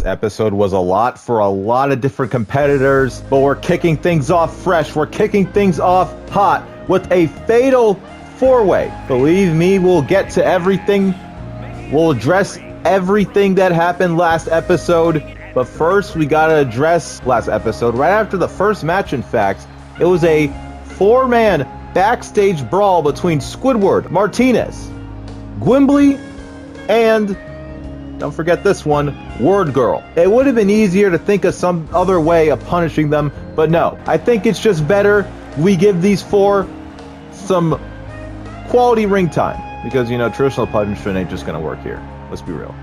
Last episode was a lot for a lot of different competitors, but we're kicking things off fresh. We're kicking things off hot with a fatal four-way. Believe me, we'll get to everything. We'll address everything that happened last episode, but first we gotta address last episode. Right after the first match, in fact, it was a four-man backstage brawl between Squidward, Martinez, Gwimbly, and don't forget this one, Word Girl. It would have been easier to think of some other way of punishing them, but no. I think it's just better we give these four some quality ring time. Because, you know, traditional punishment ain't just gonna work here. Let's be real.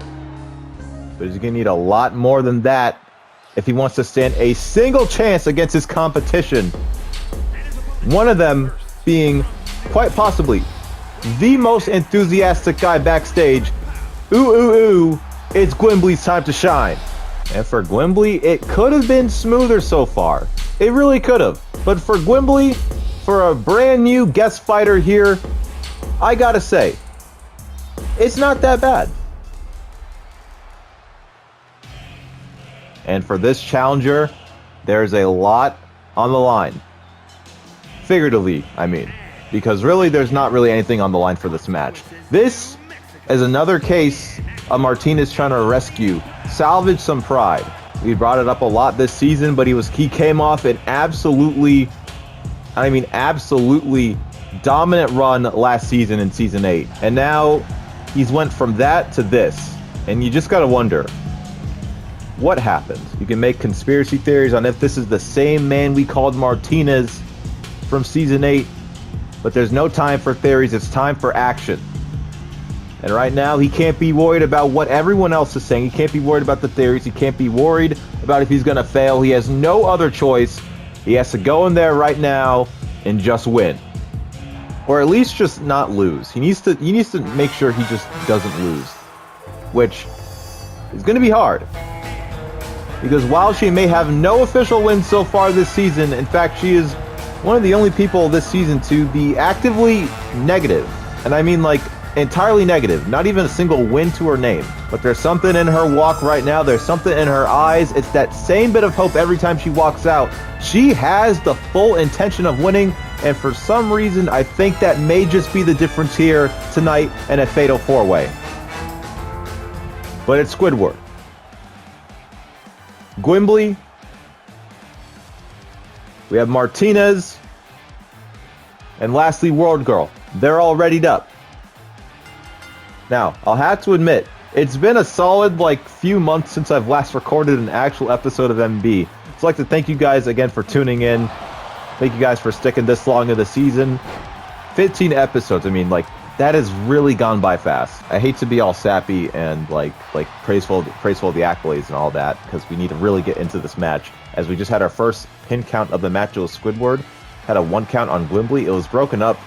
But he's gonna need a lot more than that if he wants to stand a single chance against his competition. One of them being, quite possibly, the most enthusiastic guy backstage. Ooh, it's Gwimbly's time to shine. And for Gwimbly, it could have been smoother so far. It really could have. But for Gwimbly, for a brand new guest fighter here, I gotta say, it's not that bad. And for this challenger, there's a lot on the line. Figuratively, I mean. Because really, there's not really anything on the line for this match. This is another case of Martinez trying to rescue, salvage some pride. We brought it up a lot this season, but he came off an absolutely dominant run last season in Season 8. And now he's went from that to this. And you just gotta wonder, what happened? You can make conspiracy theories on if this is the same man we called Martinez from Season 8. But there's no time for theories, it's time for action. And right now, he can't be worried about what everyone else is saying. He can't be worried about the theories. He can't be worried about if he's going to fail. He has no other choice. He has to go in there right now and just win. Or at least just not lose. He needs to make sure he just doesn't lose. Which is going to be hard. Because while she may have no official wins so far this season, in fact, she is one of the only people this season to be actively negative. And I mean like entirely negative, not even a single win to her name. But there's something in her walk right now, there's something in her eyes. It's that same bit of hope every time she walks out. She has the full intention of winning, and for some reason, I think that may just be the difference here tonight in a fatal four-way. But it's Squidward, Gwimbly, we have Martinez, and lastly, World Girl. They're all readied up. Now, I'll have to admit, it's been a solid, few months since I've last recorded an actual episode of MB. I'd like to thank you guys again for tuning in. Thank you guys for sticking this long in the season. 15 episodes, I mean, that has really gone by fast. I hate to be all sappy and, praiseful of the accolades and all that, because we need to really get into this match. As we just had our first pin count of the match, it was Squidward. Had a 1 count on Gwimbly. It was broken up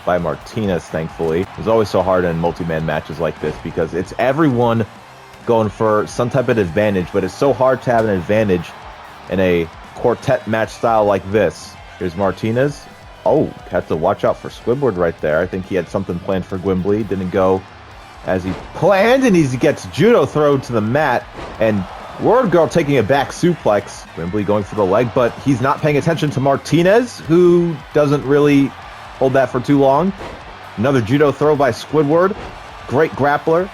by Martinez, thankfully. It's always so hard in multi-man matches like this because it's everyone going for some type of advantage, but it's so hard to have an advantage in a quartet match style like this. Here's Martinez. Oh, had to watch out for Squidward right there. I think he had something planned for Gwimbly. Didn't go as he planned, and he gets judo thrown to the mat, and Word Girl taking a back suplex. Gwimbly going for the leg, but he's not paying attention to Martinez, who doesn't really hold that for too long. Another judo throw by Squidward. Great grappler.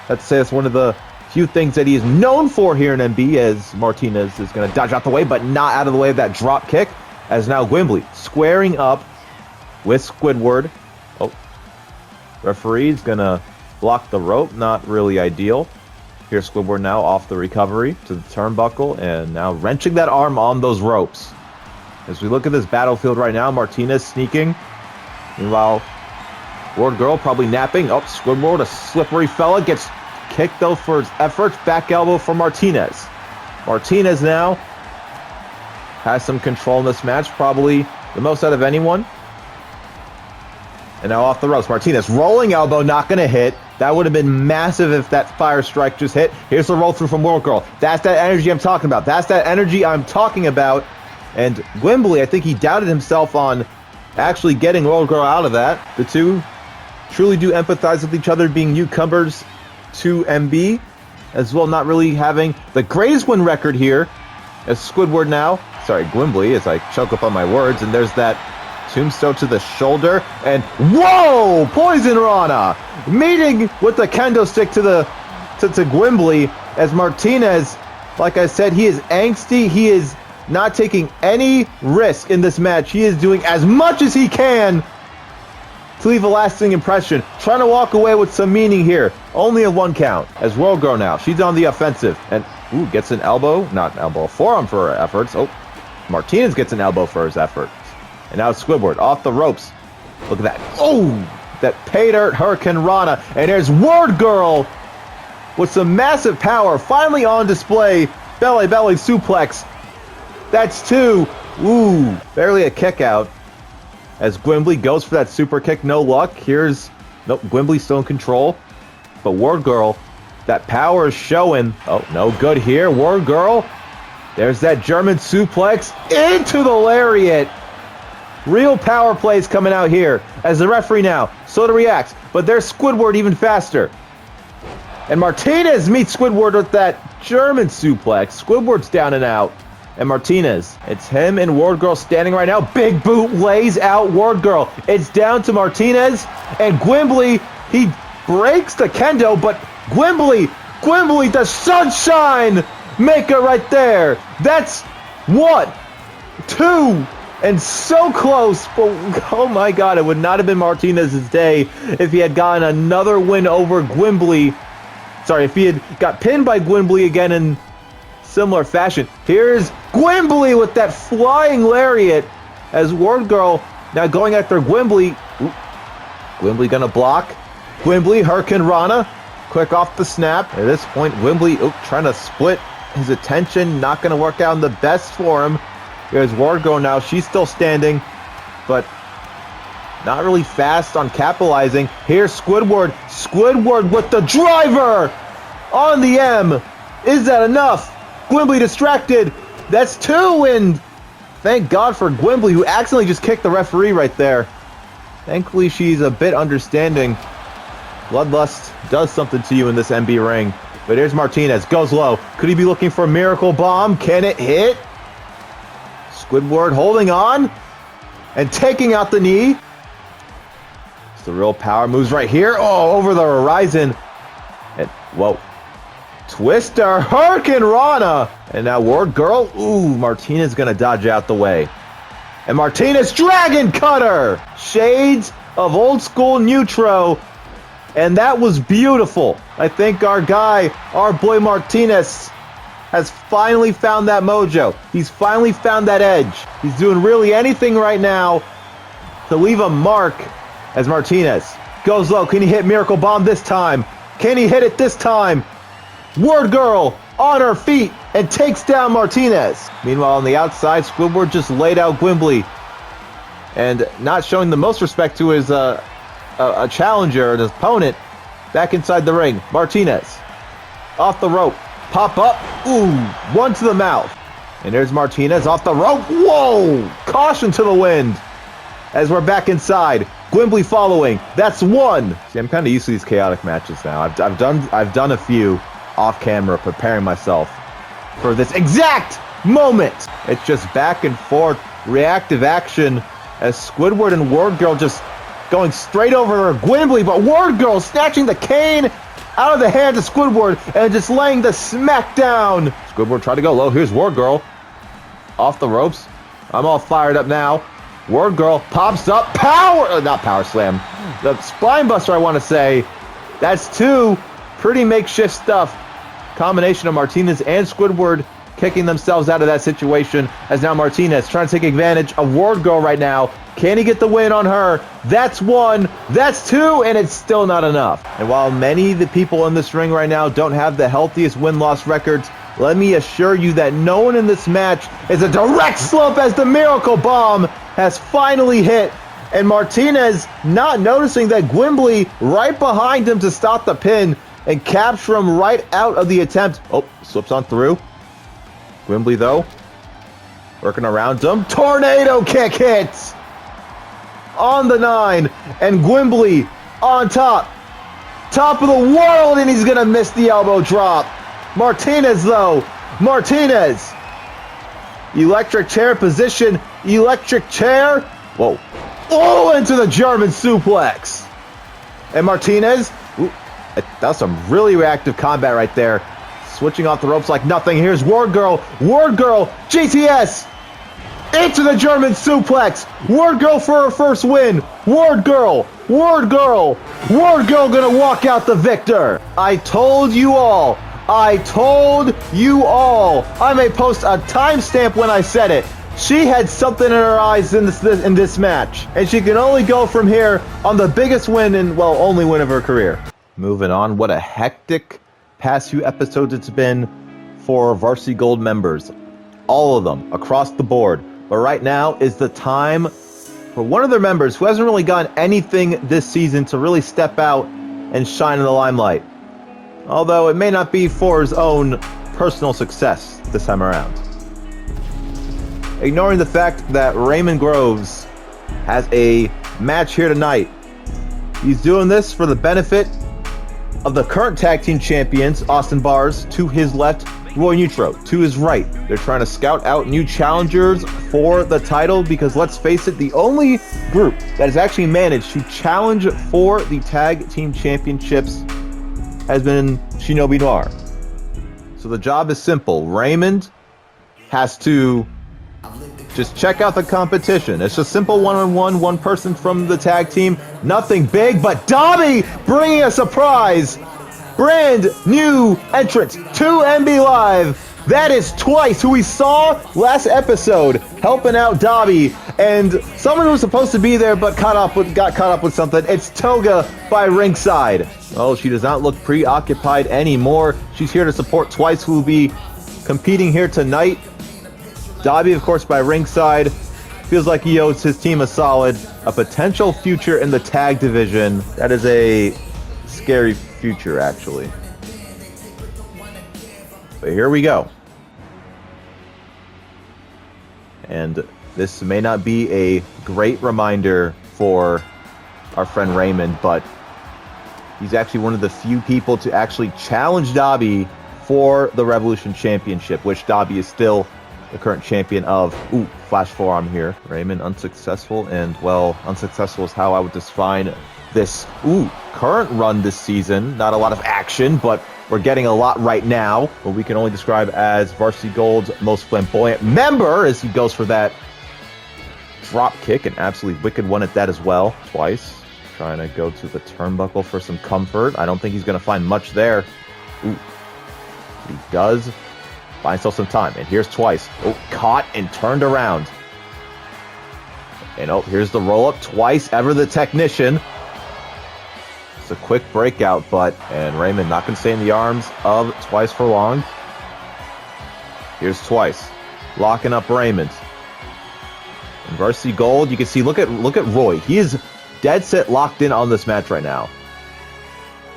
Let's say it's one of the few things that he is known for here in MB, as Martinez is going to dodge out the way, but not out of the way of that drop kick, as now Gwimbly squaring up with Squidward. Oh, referee's going to block the rope. Not really ideal. Here's Squidward now off the recovery to the turnbuckle, and now wrenching that arm on those ropes. As we look at this battlefield right now, Martinez sneaking. Meanwhile, Word Girl probably napping. Oh, Squidward, a slippery fella, gets kicked though for his efforts. Back elbow for Martinez. Martinez now has some control in this match, probably the most out of anyone. And now off the ropes, Martinez rolling elbow, not going to hit. That would have been massive if that fire strike just hit. Here's the roll through from World Girl. That's that energy I'm talking about. That's that energy I'm talking about. And Gwimbly, I think he doubted himself on actually getting World Girl out of that. The two truly do empathize with each other, being newcomers to MB. as well, not really having the greatest win record here. As Squidward now, sorry, Gwimbly, as I choke up on my words, and there's that tombstone to the shoulder, and whoa! Poison Rana! Meeting with the kendo stick to Gwimbly, as Martinez, like I said, he is angsty, he is not taking any risk in this match. He is doing as much as he can to leave a lasting impression. Trying to walk away with some meaning here. Only a 1 count. As World Girl now, she's on the offensive. And, ooh, gets an elbow. Not an elbow, a forearm for her efforts. Oh, Martinez gets an elbow for his efforts. And now it's Squidward off the ropes. Look at that. Oh, that pay dirt Hurricane Rana. And there's Word Girl with some massive power. Finally on display. Belly suplex. That's 2. Ooh, barely a kick out. As Gwimbly goes for that super kick, no luck. Nope, Gwimbly still in control. But Word Girl, that power is showing. Oh, no good here. Word Girl, there's that German suplex into the lariat. Real power plays coming out here. As the referee now, Soda reacts. But there's Squidward even faster. And Martinez meets Squidward with that German suplex. Squidward's down and out. And Martinez, it's him and Ward Girl standing right now. Big boot lays out Ward Girl. It's down to Martinez. And Gwimbly, he breaks the kendo, but Gwimbly, the sunshine maker right there. That's 1, 2, and so close. But oh my God, it would not have been Martinez's day if he had gotten another win over Gwimbly. Sorry, if he had got pinned by Gwimbly again in similar fashion. Here's Gwimbly with that flying lariat as Word Girl now going after Gwimbly. Ooh. Gwimbly gonna block. Gwimbly, Hurricane Rana, quick off the snap. At this point, Gwimbly trying to split his attention, not gonna work out in the best for him. Here's Word Girl now, she's still standing, but not really fast on capitalizing. Here's Squidward with the driver on the M. Is that enough? Gwimbly distracted. That's 2, and thank God for Gwimbly, who accidentally just kicked the referee right there. Thankfully, she's a bit understanding. Bloodlust does something to you in this MB ring. But here's Martinez, goes low. Could he be looking for a miracle bomb? Can it hit? Squidward holding on and taking out the knee. It's the real power moves right here. Oh, over the horizon. And whoa. Twister, Hurricane Rana, and now Word Girl. Ooh, Martinez gonna dodge out the way. And Martinez, Dragon Cutter! Shades of old school Neutro. And that was beautiful. I think our boy Martinez, has finally found that mojo. He's finally found that edge. He's doing really anything right now to leave a mark as Martinez goes low. Can he hit Miracle Bomb this time? Can he hit it this time? Word Girl on her feet and takes down Martinez. Meanwhile, on the outside, Squidward just laid out Gwimbly and not showing the most respect to his a challenger, his opponent, back inside the ring. Martinez off the rope, pop up, ooh, 1 to the mouth. And there's Martinez off the rope. Whoa! Caution to the wind as we're back inside. Gwimbly following. That's 1. See, I'm kind of used to these chaotic matches now. I've done a few off camera, preparing myself for this exact moment. It's just back and forth, reactive action as Squidward and Word Girl just going straight over Gwimbly, but Word Girl snatching the cane out of the hands of Squidward and just laying the smack down. Squidward tried to go low. Here's Word Girl off the ropes. I'm all fired up now. Word Girl pops up. Not power slam. The spine buster, I want to say. That's 2. Pretty makeshift stuff. Combination of Martinez and Squidward kicking themselves out of that situation as now Martinez trying to take advantage of Word Girl right now. Can he get the win on her? That's 1. That's 2, and it's still not enough. And while many of the people in this ring right now don't have the healthiest win-loss records, let me assure you that no one in this match is a direct slump as the Miracle Bomb has finally hit. And Martinez not noticing that Gwimbly right behind him to stop the pin and capture him right out of the attempt. Oh, slips on through. Gwimbly, though, working around him. Tornado kick hits on the 9. And Gwimbly on top. Top of the world, and he's going to miss the elbow drop. Martinez, though. Martinez. Electric chair position. Electric chair. Whoa. Oh, into the German suplex. And Martinez. Ooh, that's some really reactive combat right there. Switching off the ropes like nothing. Here's Ward Girl. Ward Girl. GTS. Into the German suplex. Ward Girl for her first win. Ward Girl. Ward Girl. Ward Girl gonna walk out the victor. I told you all. I told you all. I may post a timestamp when I said it. She had something in her eyes in this match. And she can only go from here on the biggest win and, well, only win of her career. Moving on. What a hectic past few episodes it's been for Varsity Gold members. All of them across the board. But right now is the time for one of their members who hasn't really gotten anything this season to really step out and shine in the limelight. Although it may not be for his own personal success this time around. Ignoring the fact that Raymond Groves has a match here tonight. He's doing this for the benefit of the current tag team champions, Austin Bars, to his left, Roy Nitro, to his right. They're trying to scout out new challengers for the title because, let's face it, the only group that has actually managed to challenge for the tag team championships has been Shinobi Noir. So the job is simple. Raymond has to just check out the competition. It's just simple one-on-one, one person from the tag team. Nothing big, but Dabi bringing a surprise. Brand new entrant to MBLive. That is Twice, who we saw last episode helping out Dabi, and someone who was supposed to be there but got caught up with something. It's Toga by ringside. Oh, she does not look preoccupied anymore. She's here to support Twice, who will be competing here tonight. Dabi, of course, by ringside. Feels like he owes his team a potential future in the tag division. That is a scary future, actually. But here we go. And this may not be a great reminder for our friend Raymond, but he's actually one of the few people to actually challenge Dabi for the Revolution Championship, which Dabi is still the current champion of. Ooh, flash forearm here. Raymond unsuccessful, and, well, unsuccessful is how I would define this current run this season. Not a lot of action, but we're getting a lot right now. What we can only describe as Varsity Gold's most flamboyant member, as he goes for that drop kick, an absolutely wicked one at that as well. Twice trying to go to the turnbuckle for some comfort. I don't think he's going to find much there. Ooh, he does find himself some time, and here's Twice. Oh, caught and turned around. And oh, here's the roll up. Twice, ever the technician. It's a quick breakout, and Raymond not going to stay in the arms of Twice for long. Here's Twice, locking up Raymond. And Varsity Gold, you can see, look at Roy. He is dead set locked in on this match right now.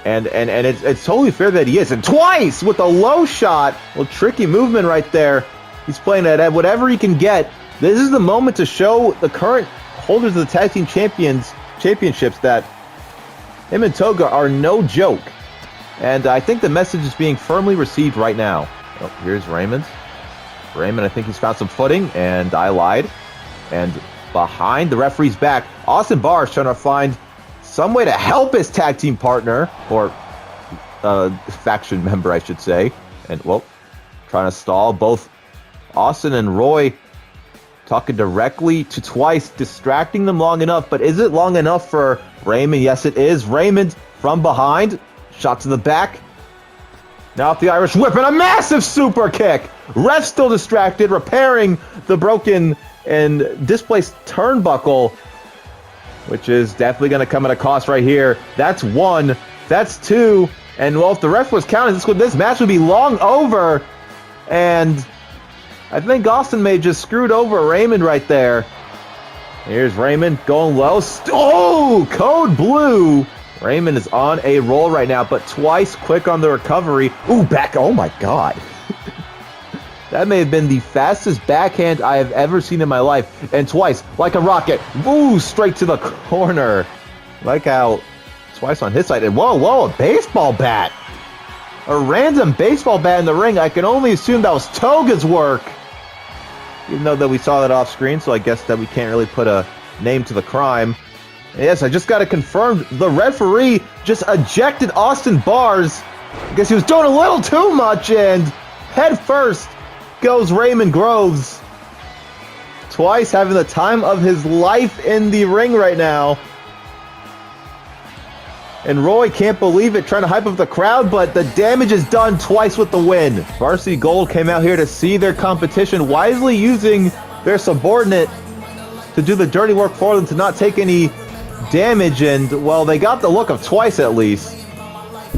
And it's totally fair that he is. And Twice with a low shot, a little tricky movement right there. He's playing at whatever he can get. This is the moment to show the current holders of the tag team championships that him and Toga are no joke. And I think the message is being firmly received right now. Oh, here's Raymond. Raymond, I think he's found some footing, and I lied. And behind the referee's back, Austin Barr is trying to find some way to help his tag team partner, or faction member, I should say. And, well, trying to stall both Austin and Roy, talking directly to Twice, distracting them long enough. But is it long enough for Raymond? Yes, it is. Raymond from behind. Shot to the back. Now off the Irish Whip and a massive super kick. Ref still distracted, repairing the broken and displaced turnbuckle, which is definitely going to come at a cost right here. That's one. That's two. And, well, if the ref was counting, this match would be long over. And I think Austin may have just screwed over Raymond right there. Here's Raymond going low. Oh, code blue. Raymond is on a roll right now, but Twice quick on the recovery. Ooh, back. Oh, my God. That may have been the fastest backhand I have ever seen in my life. And Twice, like a rocket. Ooh, straight to the corner. Like how Twice on his side. And whoa, a baseball bat. a random baseball bat in the ring. I can only assume that was Toga's work. Even though that we saw that off screen, so I guess that we can't really put a name to the crime. And yes, I just got it confirmed. The referee just ejected Austin Bars. I guess he was doing a little too much, and head first goes Raymond Groves. Twice having the time of his life in the ring right now. And Roy can't believe it, trying to hype up the crowd, but the damage is done twice with the win. Varsity Gold came out here to see their competition, wisely using their subordinate to do the dirty work for them, to not take any damage, and, well, they got the look of twice at least.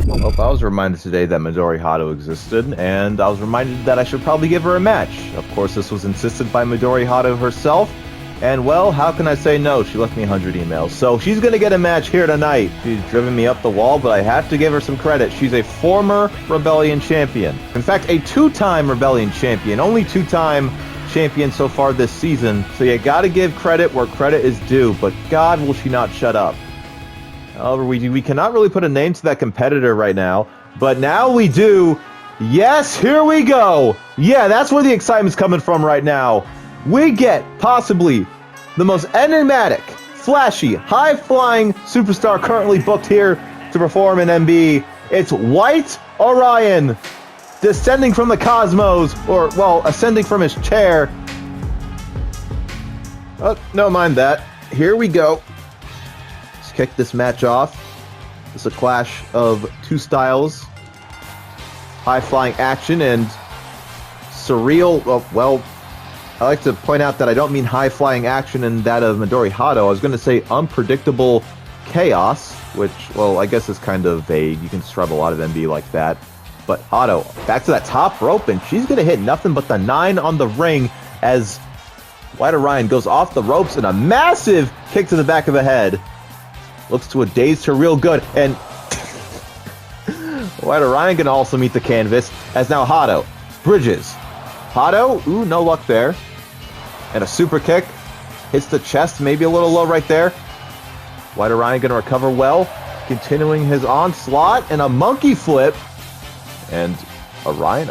Well, I was reminded today that Midori Hado existed, and I was reminded that I should probably give her a match. Of course, this was insisted by Midori Hado herself. And, well, how can I say no? She left me 100 emails. So she's going to get a match here tonight. She's driven me up the wall, but I have to give her some credit. She's a former Rebellion champion. In fact, a two-time Rebellion champion. Only two-time champion so far this season. So you got to give credit where credit is due. But God, will she not shut up. However, we cannot really put a name to that competitor right now. But now we do. Yes, here we go. Yeah, that's where the excitement's coming from right now. We get possibly the most enigmatic, flashy, high-flying superstar currently booked here to perform in MB. It's White Orion, descending from the cosmos, or, well, ascending from his chair. Oh, no, mind that. Here we go. Let's kick this match off. It's a clash of two styles. High-flying action and surreal, well, I like to point out that I don't mean high-flying action in that of Midori Hado. I was going to say unpredictable chaos, which, well, I guess is kind of vague. You can describe a lot of MB like that. But Hado, back to that top rope, and she's going to hit nothing but the 9 on the ring as White Orion goes off the ropes and a massive kick to the back of the head. Looks to a dazed her real good, and White Orion can also meet the canvas as now Hado bridges. Hado, ooh, no luck there. And a super kick. Hits the chest, maybe a little low right there. White Orion going to recover well. Continuing his onslaught and a monkey flip. And Orion.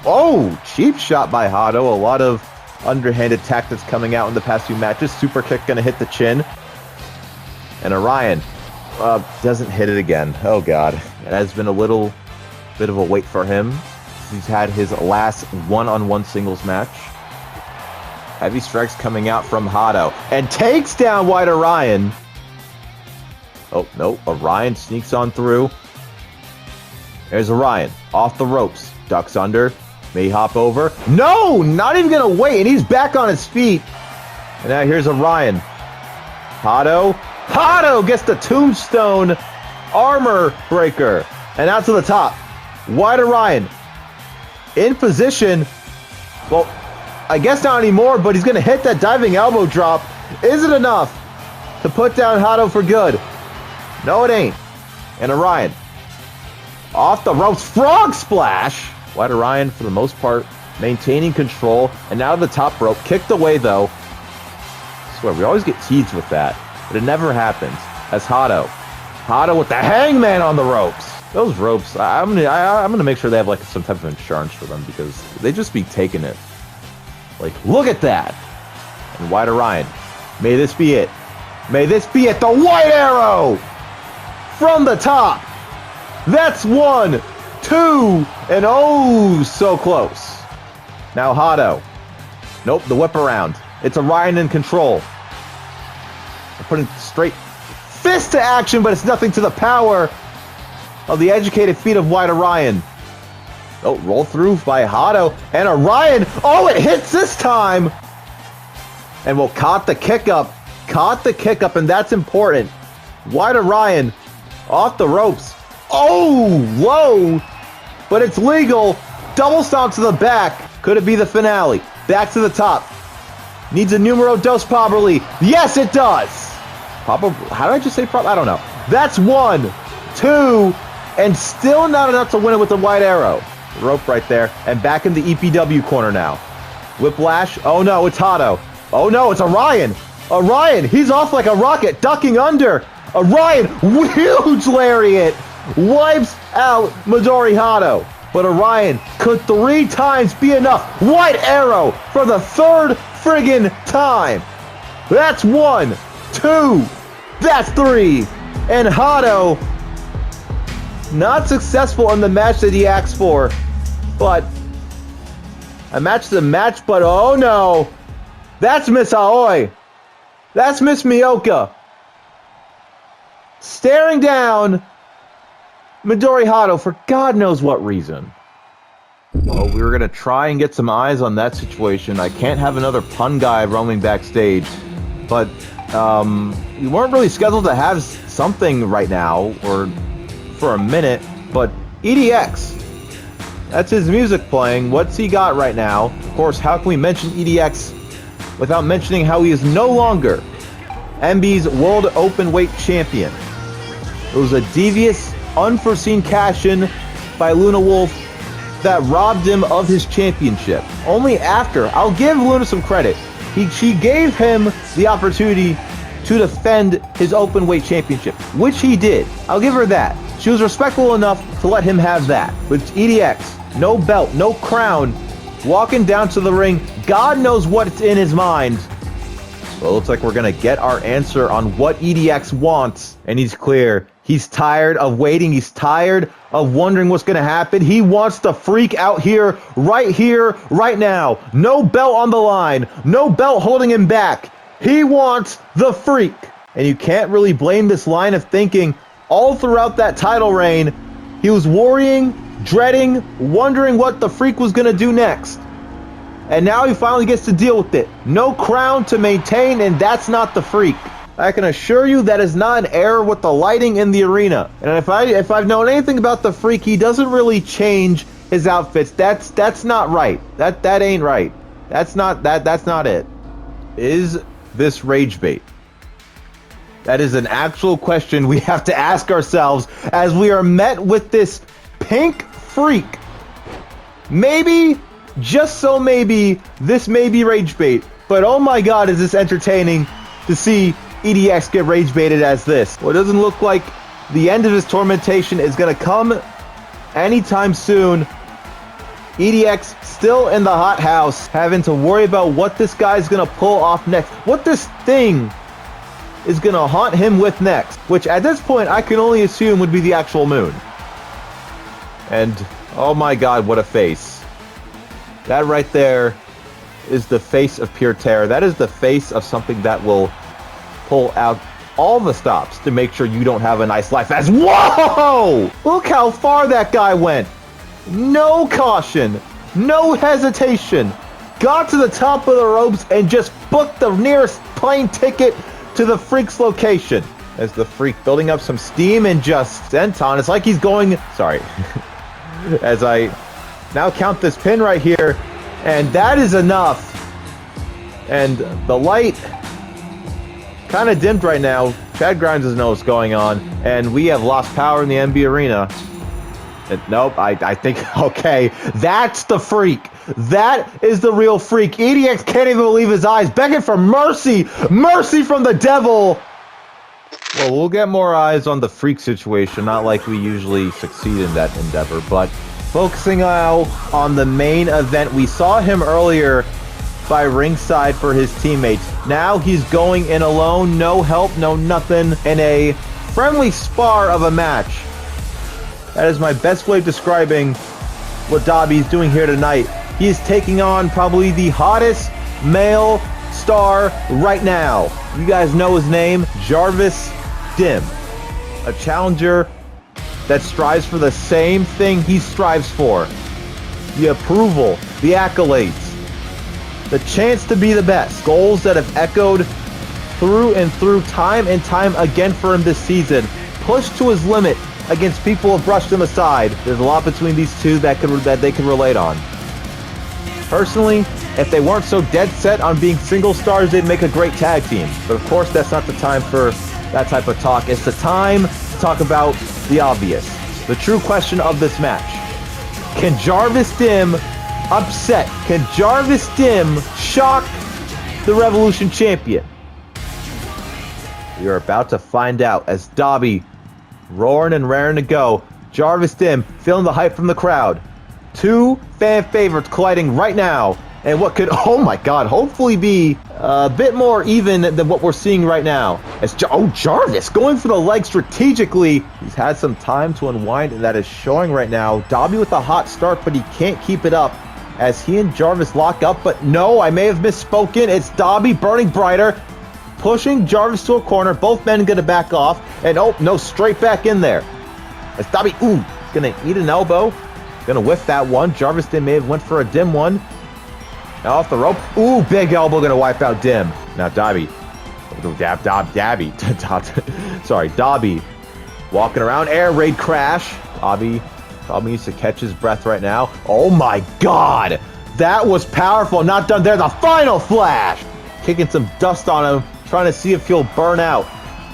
Oh, cheap shot by Hado. A lot of underhanded tactics coming out in the past few matches. Super kick going to hit the chin. And Orion doesn't hit it again. Oh, God. It has been a little bit of a wait for him. He's had his last one-on-one singles match. Heavy strikes coming out from Hado. And takes down White Orion. Oh, no. Orion sneaks on through. There's Orion. Off the ropes. Ducks under. May hop over. No! Not even going to wait. And he's back on his feet. And now here's Orion. Hado. Hado gets the tombstone armor breaker. And out to the top. White Orion. In position. Well, I guess not anymore, but he's going to hit that diving elbow drop. Is it enough to put down Hado for good? No, it ain't. And Orion. Off the ropes. Frog splash. White Orion, for the most part, maintaining control. And now to the top rope. Kicked away, though. I swear, we always get teased with that. But it never happens. As Hado. Hado with the hangman on the ropes. Those ropes, I'm gonna make sure they have like some type of insurance for them, because they just be taking it. Like, look at that! And White Orion, may this be it. May this be it. The White Arrow from the top. That's 1, 2, and oh, so close. Now Hado. Nope, the whip around. It's Orion in control. They're putting straight fist to action, but it's nothing to the power of the educated feet of White Orion. Oh, roll through by Hado. And Orion, oh, it hits this time! And we'll caught the kick up. Caught the kick up, and that's important. White Orion off the ropes. Oh, low! But it's legal. Double stomp to the back. Could it be the finale? Back to the top. Needs a numero dos properly. Yes, it does! How did I just say I don't know. That's 1, 2, and still not enough to win it with the White Arrow. Rope right there. And back in the EPW corner now. Whiplash. Oh no, it's Hado. Oh no, it's Orion. Orion, he's off like a rocket, ducking under. Orion, huge lariat. wipes out Midori Hado. But Orion, could 3 times be enough? White arrow for the 3rd friggin' time. That's 1, 2, that's 3. And Hado, not successful in the match that he asked for. But a match is a match, but oh no. That's Miss Aoi. That's Miss Miyoka. Staring down Midori Hado for God knows what reason. Well, we were going to try and get some eyes on that situation. I can't have another pun guy roaming backstage. But we weren't really scheduled to have something right now, or for a minute. But EDX, that's his music playing. What's he got right now? Of course, how can we mention EDX without mentioning how he is no longer MB's World Openweight Champion? It was a devious, unforeseen cash-in by Luna Wolf that robbed him of his championship. Only after, I'll give Luna some credit, she gave him the opportunity to defend his Openweight Championship, which he did. I'll give her that. She was respectful enough to let him have that. With EDX, no belt, no crown, walking down to the ring, God knows what's in his mind. Well, it looks like we're going to get our answer on what EDX wants, and he's clear. He's tired of waiting. He's tired of wondering what's going to happen. He wants the freak out here, right now. No belt on the line. No belt holding him back. He wants the freak. And you can't really blame this line of thinking. All throughout that title reign, he was worrying, dreading, wondering what the freak was going to do next. And now he finally gets to deal with it. No crown to maintain, and that's not the freak. I can assure you that is not an error with the lighting in the arena. And if I've known anything about the freak, he doesn't really change his outfits. That's not right. That ain't right. That's not it. Is this rage bait? That is an actual question we have to ask ourselves as we are met with this pink freak. Maybe, just so maybe, this may be rage bait. But oh my God, is this entertaining to see EDX get rage baited as this. Well, it doesn't look like the end of his tormentation is going to come anytime soon. EDX still in the hot house, having to worry about what this guy's going to pull off next. What this thing is going to haunt him with next. Which at this point, I can only assume would be the actual moon. And oh my God, what a face. That right there is the face of pure terror. That is the face of something that will pull out all the stops to make sure you don't have a nice life. As whoa! Look how far that guy went. No caution, no hesitation. Got to the top of the ropes and just booked the nearest plane ticket to the freak's location. As the freak building up some steam and just senton. It's like he's going. Sorry. As I now count this pin right here, and that is enough. And the light kind of dimmed right now. Chad Grimes doesn't know what's going on, and we have lost power in the MB arena. Nope, I think, okay, that's the freak. That is the real freak. EDX can't even believe his eyes, begging for mercy. Mercy from the devil. Well, we'll get more eyes on the freak situation, not like we usually succeed in that endeavor, but focusing now on the main event. We saw him earlier by ringside for his teammates. Now he's going in alone, no help, no nothing, in a friendly spar of a match. That is my best way of describing what Dabi is doing here tonight. He is taking on probably the hottest male star right now. You guys know his name, Jarvis Dim. A challenger that strives for the same thing he strives for. The approval, the accolades, the chance to be the best. Goals that have echoed through and through time and time again for him this season. Pushed to his limit against people who have brushed him aside. There's a lot between these two that they can relate on. Personally, if they weren't so dead set on being single stars, they'd make a great tag team. But of course, that's not the time for that type of talk. It's the time to talk about the obvious. The true question of this match. Can Jarvis Dim upset? Can Jarvis Dim shock the Revolution champion? We are about to find out as Dabi roaring and raring to go. Jarvis Dim feeling the hype from the crowd. Two fan favorites colliding right now. And what could, oh my god, hopefully be a bit more even than what we're seeing right now. As Jarvis going for the leg strategically. He's had some time to unwind, and that is showing right now. Dabi with a hot start, but he can't keep it up as he and Jarvis lock up. But no, I may have misspoken. It's Dabi burning brighter, pushing Jarvis to a corner. Both men going to back off. And oh, no, straight back in there. As Dabi, going to eat an elbow. Going to whiff that one. Jarvis Dim may have went for a Dim one. Now off the rope. Ooh, big elbow going to wipe out Dim. Now Dabi. Dabi. Walking around. Air raid crash. Dabi probably needs to catch his breath right now. Oh my god. That was powerful. Not done there. The final flash. Kicking some dust on him. Trying to see if he'll burn out.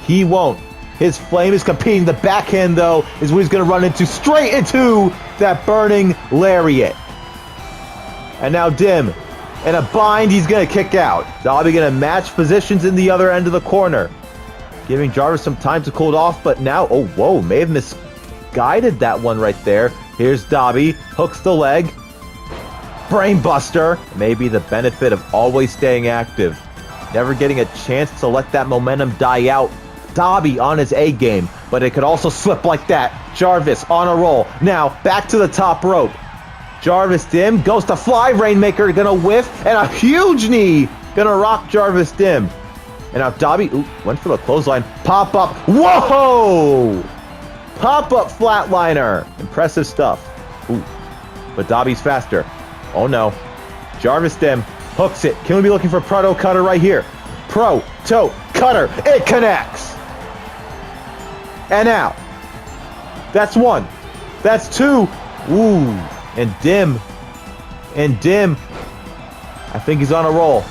He won't. His flame is competing. The backhand, though, is what he's going to run into. Straight into that burning lariat. And now Dim. In a bind, he's going to kick out. Dabi going to match positions in the other end of the corner. Giving Jarvis some time to cool it off, but now, oh, whoa, may have misguided that one right there. Here's Dabi. Hooks the leg. Brainbuster. Maybe the benefit of always staying active. Never getting a chance to let that momentum die out. Dabi on his A game, but it could also slip like that. Jarvis on a roll. Now, back to the top rope. Jarvis Dim goes to fly. Rainmaker gonna whiff, and a huge knee gonna rock Jarvis Dim. And now Dabi, went for the clothesline. Pop up. Whoa! Pop up flatliner. Impressive stuff. But Dabi's faster. Oh no. Jarvis Dim hooks it. Can we be looking for Proto Cutter right here? Pro Toe Cutter. It connects. And now. That's one. That's two. Ooh. And Dim. I think he's on a roll.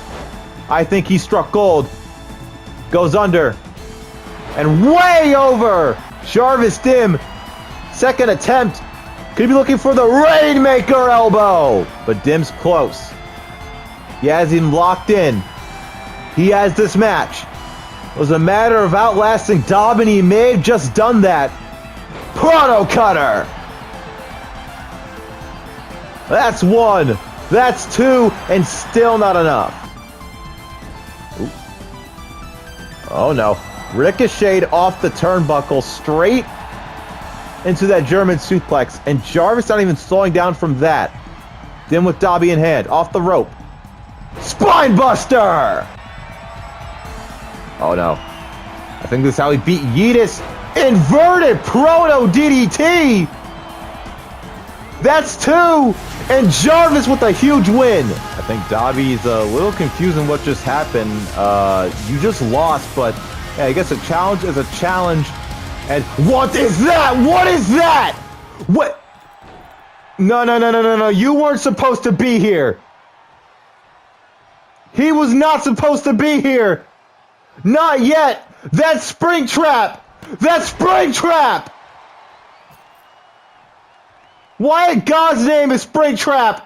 I think he struck gold. Goes under. And way over. Jarvis Dim. Second attempt. Could be looking for the Rainmaker elbow. But Dim's close. He has him locked in. He has this match. It was a matter of outlasting Dabi, and he may have just done that. Proto Cutter. That's one. That's two. And still not enough. Ooh. Oh no. Ricocheted off the turnbuckle straight into that German suplex. And Jarvis not even slowing down from that. Dim with Dabi in hand. Off the rope. Spine Buster! Oh no. I think this is how he beat Yeetus. Inverted Proto DDT! That's two! And Jarvis with a huge win. I think Dabi's a little confused in what just happened. You just lost, but yeah, I guess a challenge is a challenge. And what is that? What is that? What? No. You weren't supposed to be here. He was not supposed to be here. Not yet. That's Springtrap. That's Springtrap. Why in God's name is Springtrap?